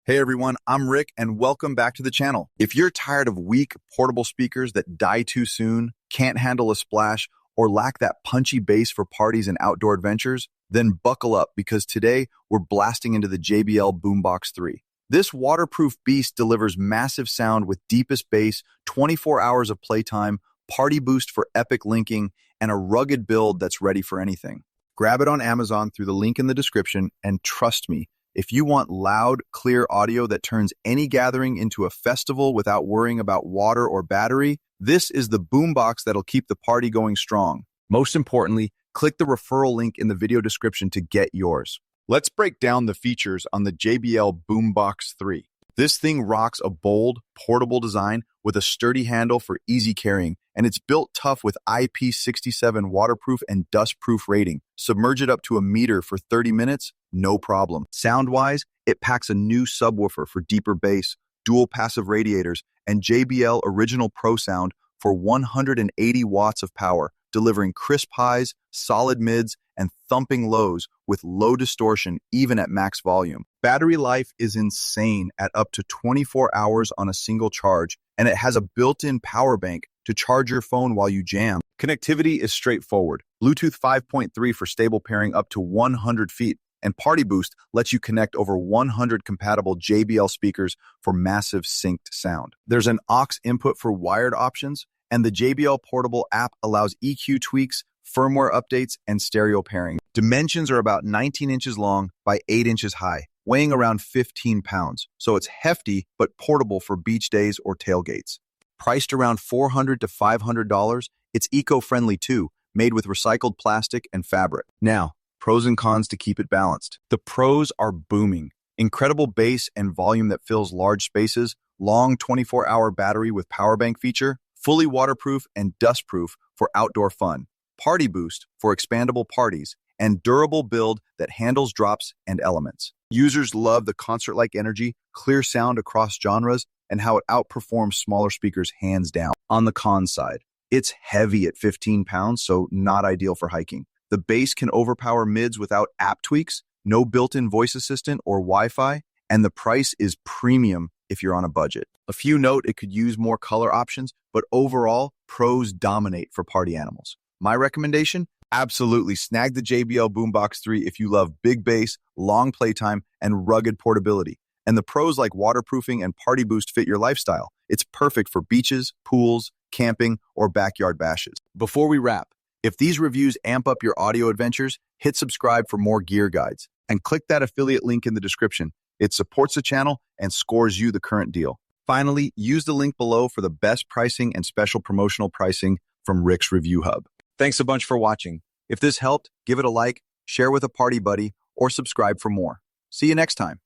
Hey everyone, I'm Rick and welcome back to the channel. If you're tired of weak, portable speakers that die too soon, can't handle a splash, or lack that punchy bass for parties and outdoor adventures, then buckle up because today we're blasting into the JBL Boombox 3. This waterproof beast delivers massive sound with deepest bass, 24 hours of playtime, PartyBoost for epic linking, and a rugged build that's ready for anything. Grab it on Amazon through the link in the description, and trust me, if you want loud, clear audio that turns any gathering into a festival without worrying about water or battery, this is the boombox that'll keep the party going strong. Most importantly, click the referral link in the video description to get yours. Let's break down the features on the JBL Boombox 3. This thing rocks a bold, portable design with a sturdy handle for easy carrying, and it's built tough with IP67 waterproof and dustproof rating. Submerge it up to a meter for 30 minutes, no problem. Sound-wise, it packs a new subwoofer for deeper bass, dual passive radiators, and JBL Original Pro Sound for 180 watts of power, delivering crisp highs, solid mids, and thumping lows with low distortion even at max volume. Battery life is insane at up to 24 hours on a single charge, and it has a built-in power bank to charge your phone while you jam. Connectivity is straightforward. Bluetooth 5.3 for stable pairing up to 100 feet, and PartyBoost lets you connect over 100 compatible JBL speakers for massive synced sound. There's an aux input for wired options, and the JBL Portable app allows EQ tweaks, firmware updates, and stereo pairing. Dimensions are about 19 inches long by 8 inches high, weighing around 15 pounds, so it's hefty but portable for beach days or tailgates. Priced around $400 to $500, it's eco-friendly too, made with recycled plastic and fabric. Now, pros and cons to keep it balanced. The pros are booming. Incredible bass and volume that fills large spaces, long 24-hour battery with powerbank feature, fully waterproof and dustproof for outdoor fun, PartyBoost for expandable parties, and durable build that handles drops and elements. Users love the concert-like energy, clear sound across genres, and how it outperforms smaller speakers hands down. On the con side, it's heavy at 15 pounds, so not ideal for hiking. The bass can overpower mids without app tweaks, no built-in voice assistant or Wi-Fi, and the price is premium if you're on a budget. A few note it could use more color options, but overall, pros dominate for party animals. My recommendation? Absolutely snag the JBL Boombox 3 if you love big bass, long playtime, and rugged portability. And the pros like waterproofing and PartyBoost fit your lifestyle. It's perfect for beaches, pools, camping, or backyard bashes. Before we wrap, if these reviews amp up your audio adventures, hit subscribe for more gear guides. And click that affiliate link in the description. It supports the channel and scores you the current deal. Finally, use the link below for the best pricing and special promotional pricing from Rick's Review Hub. Thanks a bunch for watching. If this helped, give it a like, share with a party buddy, or subscribe for more. See you next time.